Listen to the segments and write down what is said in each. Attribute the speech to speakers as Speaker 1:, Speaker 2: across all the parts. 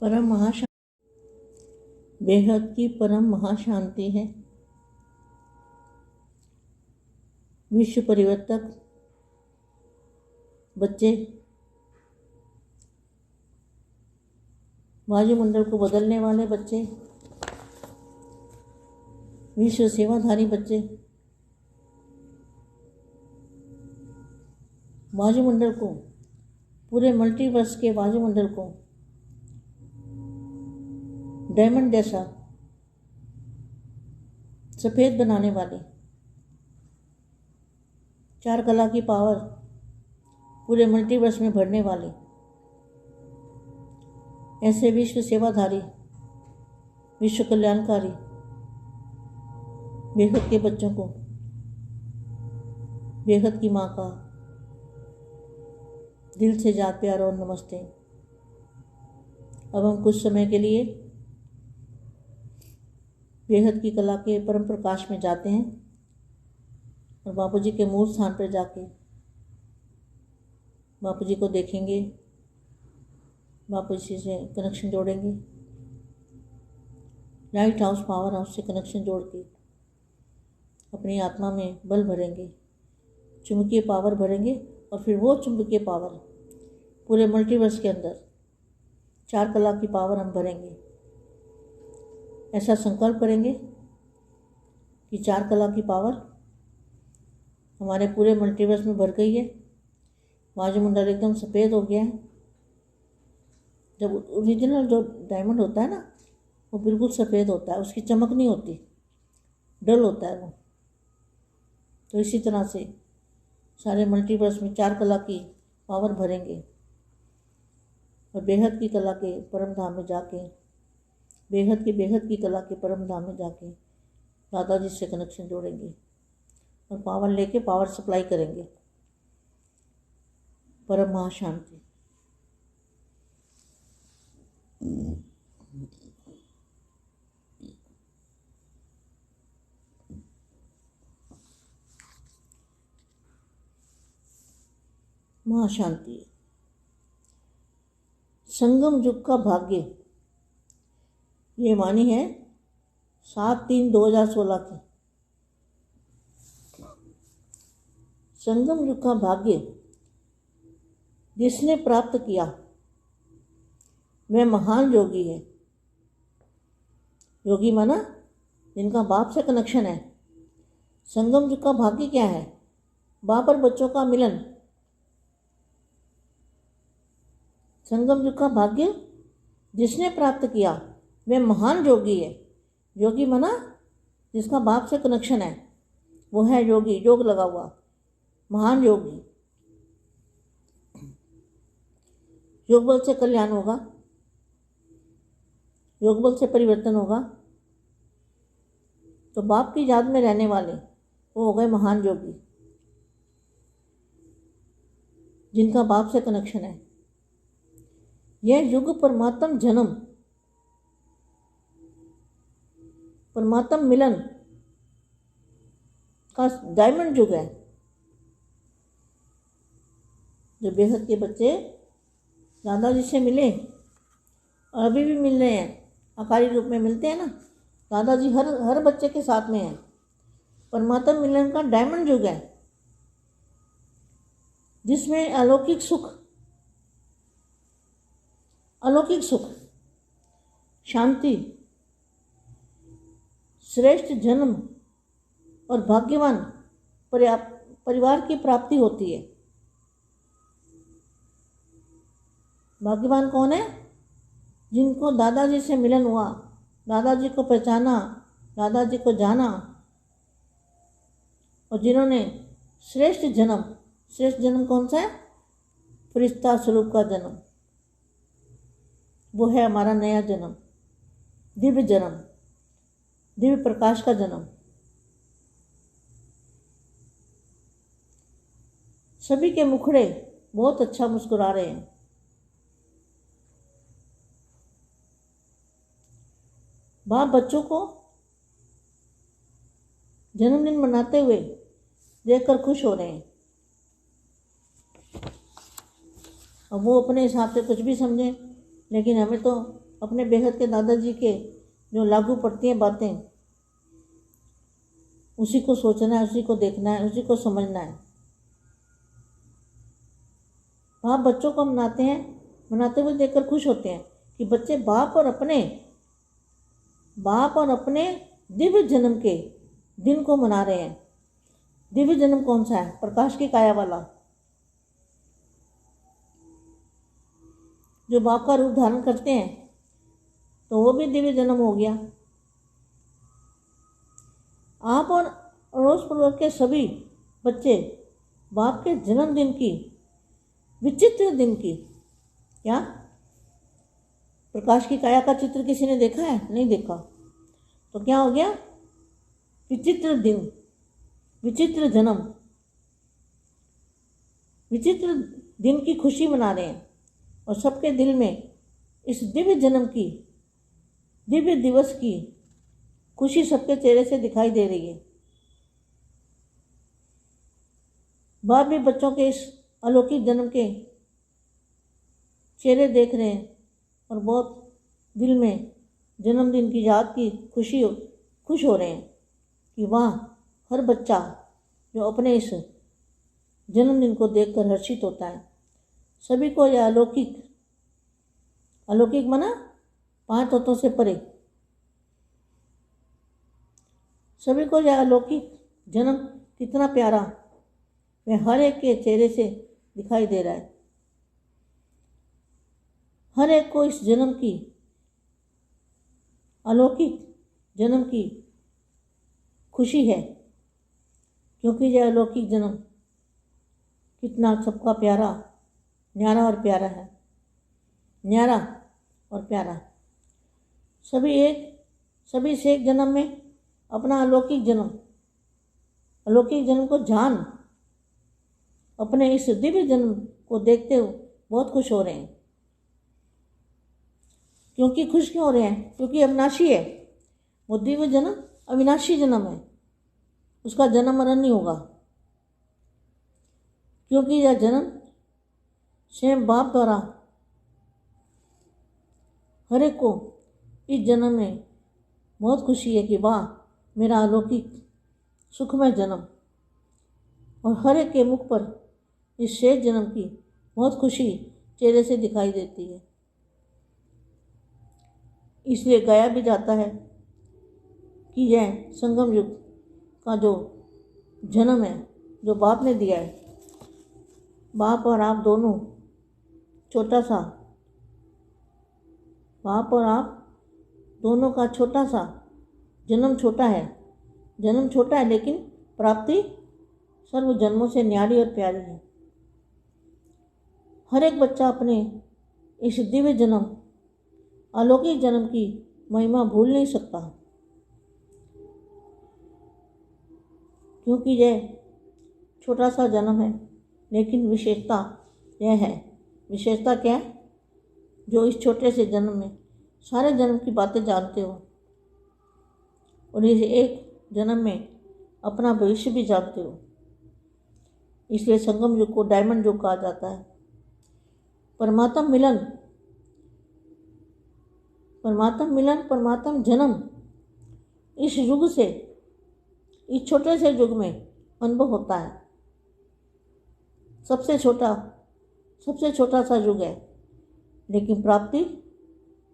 Speaker 1: परम महाशांति बेहद की परम महाशांति है। विश्व परिवर्तक बच्चे वायुमंडल को बदलने वाले बच्चे, विश्व सेवाधारी बच्चे, वायुमंडल को, पूरे मल्टीवर्स के वायुमंडल को डायमंड जैसा सफ़ेद बनाने वाले, चार कला की पावर पूरे मल्टीवर्स में भरने वाले ऐसे विश्व सेवाधारी, विश्व कल्याणकारी बेहद के बच्चों को बेहद की माँ का दिल से याद प्यार और नमस्ते। अब हम कुछ समय के लिए बेहद की कला के परम प्रकाश में जाते हैं और बापू जी के मूल स्थान पर जाके बापू जी को देखेंगे, बापू जी से कनेक्शन जोड़ेंगे, लाइट हाउस पावर हाउस से कनेक्शन जोड़ के अपनी आत्मा में बल भरेंगे, चुंबकीय पावर भरेंगे और फिर वो चुंबकीय पावर पूरे मल्टीवर्स के अंदर चार कला की पावर हम भरेंगे। ऐसा संकल्प करेंगे कि चार कला की पावर हमारे पूरे मल्टीवर्स में भर गई है। वायुमंडल एकदम सफ़ेद हो गया है। जब ओरिजिनल जो डायमंड होता है ना, वो बिल्कुल सफ़ेद होता है, उसकी चमक नहीं होती, डल होता है वो। तो इसी तरह से सारे मल्टीवर्स में चार कला की पावर भरेंगे और बेहद की कला के परम धाम में जाके, बेहद की कला के परम धाम में जाके दादाजी से कनेक्शन जोड़ेंगे और पावर लेके पावर सप्लाई करेंगे। परम महाशांति। महाशांति। संगम युग का भाग्य, ये वाणी है 7/3/2016 की। संगम युग का भाग्य जिसने प्राप्त किया वह महान योगी है। योगी माना जिनका बाप से कनेक्शन है। संगम युग का भाग्य क्या है? बाप और बच्चों का मिलन। संगम युग का भाग्य जिसने प्राप्त किया वह महान योगी है। योगी माना जिसका बाप से कनेक्शन है, वो है योगी, योग लगा हुआ महान योगी। योग बल से कल्याण होगा, योग बल से परिवर्तन होगा। तो बाप की याद में रहने वाले वो हो गए महान योगी, जिनका बाप से कनेक्शन है। यह युग परमात्म जन्म, परमात्म मिलन का डायमंड युग है। जो बेहद के बच्चे दादाजी से मिले और अभी भी मिल रहे हैं, आकारी रूप में मिलते हैं ना, दादाजी हर बच्चे के साथ में है। परमात्म मिलन का डायमंड युग है, जिसमें अलौकिक सुख, शांति, श्रेष्ठ जन्म और भाग्यवान परिवार की प्राप्ति होती है। भाग्यवान कौन है? जिनको दादाजी से मिलन हुआ, दादाजी को पहचाना, दादाजी को जाना और जिन्होंने श्रेष्ठ जन्म कौन सा है? फरिश्ता स्वरूप का जन्म। वो है हमारा नया जन्म, दिव्य प्रकाश का जन्म। सभी के मुखड़े बहुत अच्छा मुस्कुरा रहे हैं। बाप बच्चों को जन्मदिन मनाते हुए देखकर खुश हो रहे हैं। अब वो अपने हिसाब से कुछ भी समझें, लेकिन हमें तो अपने बेहद के दादाजी के जो लागू पड़ती हैं बातें, उसी को सोचना है, उसी को देखना है, उसी को समझना है। बाप बच्चों को मनाते हुए देखकर खुश होते हैं कि बच्चे बाप और अपने दिव्य जन्म के दिन को मना रहे हैं। दिव्य जन्म कौन सा है? प्रकाश की काया वाला, जो बाप का रूप धारण करते हैं, तो वो भी दिव्य जन्म हो गया। आप और अड़ोस पड़ोस के सभी बच्चे बाप के जन्मदिन की, विचित्र दिन की, क्या प्रकाश की काया का चित्र किसी ने देखा है? नहीं देखा। तो क्या हो गया? विचित्र दिन, विचित्र जन्म, विचित्र दिन की खुशी मना रहे हैं। और सबके दिल में इस दिव्य जन्म की, दिव्य दिवस की खुशी सबके चेहरे से दिखाई दे रही है। बाप भी बच्चों के इस अलौकिक जन्म के चेहरे देख रहे हैं और बहुत दिल में जन्मदिन की याद की खुश हो रहे हैं कि वाह, हर बच्चा जो अपने इस जन्मदिन को देखकर हर्षित होता है। सभी को यह अलौकिक माना 5 तत्वों से परे, सभी को यह अलौकिक जन्म कितना प्यारा वह हर एक के चेहरे से दिखाई दे रहा है। हर एक को इस जन्म की, अलौकिक जन्म की खुशी है, क्योंकि यह अलौकिक जन्म कितना सबका प्यारा, न्यारा और प्यारा है। न्यारा और प्यारा, सभी से एक जन्म में अपना अलौकिक जन्म को जान अपने इस दिव्य जन्म को देखते हुए बहुत खुश हो रहे हैं। क्योंकि खुश क्यों हो रहे हैं? क्योंकि अविनाशी है वो दिव्य जन्म, अविनाशी जन्म है, उसका जन्म मरण नहीं होगा। क्योंकि यह जन्म स्वयं बाप द्वारा हर एक को इस जन्म में बहुत खुशी है कि वाह, मेरा अलौकिक सुखमय जन्म। और हर एक के मुख पर इस शेष जन्म की बहुत खुशी चेहरे से दिखाई देती है। इसलिए गाया भी जाता है कि यह संगम युग का जो जन्म है, जो बाप ने दिया है, बाप और आप दोनों छोटा सा, बाप और आप दोनों का छोटा सा जन्म छोटा है, लेकिन प्राप्ति सर्व जन्मों से न्यारी और प्यारी है। हर एक बच्चा अपने इस दिव्य जन्म, अलौकिक जन्म की महिमा भूल नहीं सकता, क्योंकि यह छोटा सा जन्म है, लेकिन विशेषता यह है। विशेषता क्या है? जो इस छोटे से जन्म में सारे जन्म की बातें जानते हो और इस एक जन्म में अपना भविष्य भी जानते हो। इसलिए संगम युग को डायमंड युग कहा जाता है। परमात्म मिलन, परमात्म जन्म इस युग से, इस छोटे से युग में अनुभव होता है। सबसे छोटा सा युग है, लेकिन प्राप्ति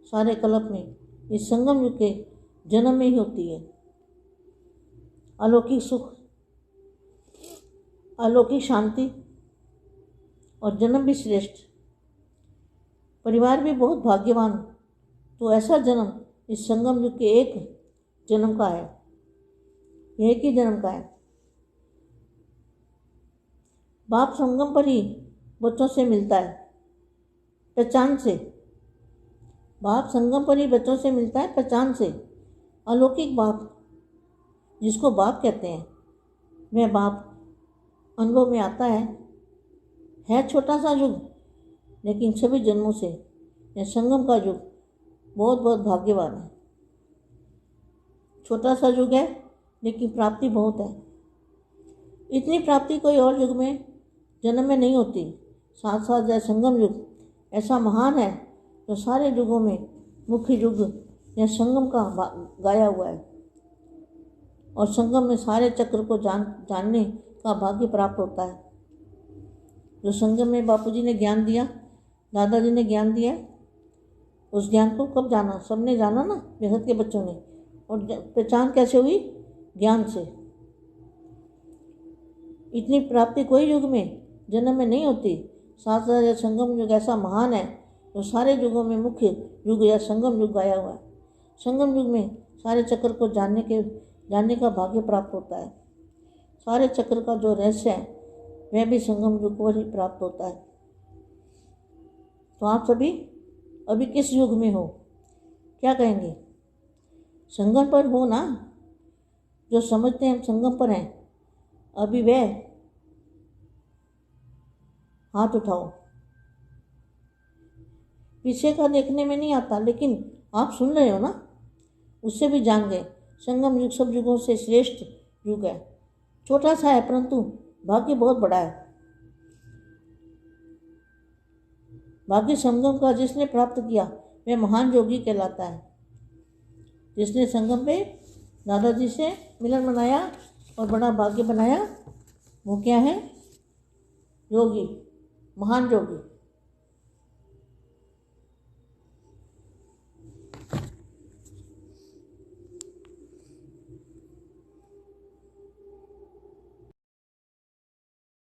Speaker 1: सारे कल्प में इस संगम युग के जन्म में ही होती है। अलौकिक सुख, अलौकिक शांति और जन्म भी श्रेष्ठ। परिवार भी बहुत भाग्यवान, तो ऐसा जन्म इस संगम युग के एक जन्म का है, एक ही जन्म का है। बाप संगम पर ही बच्चों से मिलता है, पहचान से। बाप संगम पर ही बच्चों से मिलता है, पहचान से। अलौकिक बाप, जिसको बाप कहते हैं, वह बाप अनुभव में आता है छोटा सा युग, लेकिन सभी जन्मों से यह संगम का युग बहुत बहुत भाग्यवान है। छोटा सा युग है, लेकिन प्राप्ति बहुत है। इतनी प्राप्ति कोई और युग में, जन्म में नहीं होती। साथ साथ यह संगम युग ऐसा महान है, जो सारे युगों में मुख्य युग या संगम का गाया हुआ है और संगम में सारे चक्र को जानने का भाग्य प्राप्त होता है। जो संगम में बापूजी ने ज्ञान दिया, दादाजी ने ज्ञान दिया, उस ज्ञान को कब जाना? सबने जाना ना, बेहद के बच्चों ने। और पहचान कैसे हुई? ज्ञान से। इतनी प्राप्ति कोई युग में, जन्म में नहीं होती। 7,000 या संगम युग ऐसा महान है जो सारे युगों में मुख्य युग या संगम युग गाया हुआ है। संगम युग में सारे चक्र को जानने का भाग्य प्राप्त होता है। सारे चक्र का जो रहस्य है वह भी संगम युग पर ही प्राप्त होता है। तो आप सभी अभी किस युग में हो? क्या कहेंगे? संगम पर हो ना? जो समझते हैं हम संगम पर हैं, अभी वह हाथ उठाओ। पीछे का देखने में नहीं आता, लेकिन आप सुन रहे हो ना, उससे भी जान गए। संगम युग सब युगों से श्रेष्ठ युग है। छोटा सा है परंतु भाग्य बहुत बड़ा है। भाग्य संगम का जिसने प्राप्त किया वह महान योगी कहलाता है। जिसने संगम पे दादाजी से मिलन बनाया और बड़ा भाग्य बनाया, वो क्या है? योगी, महान योगी।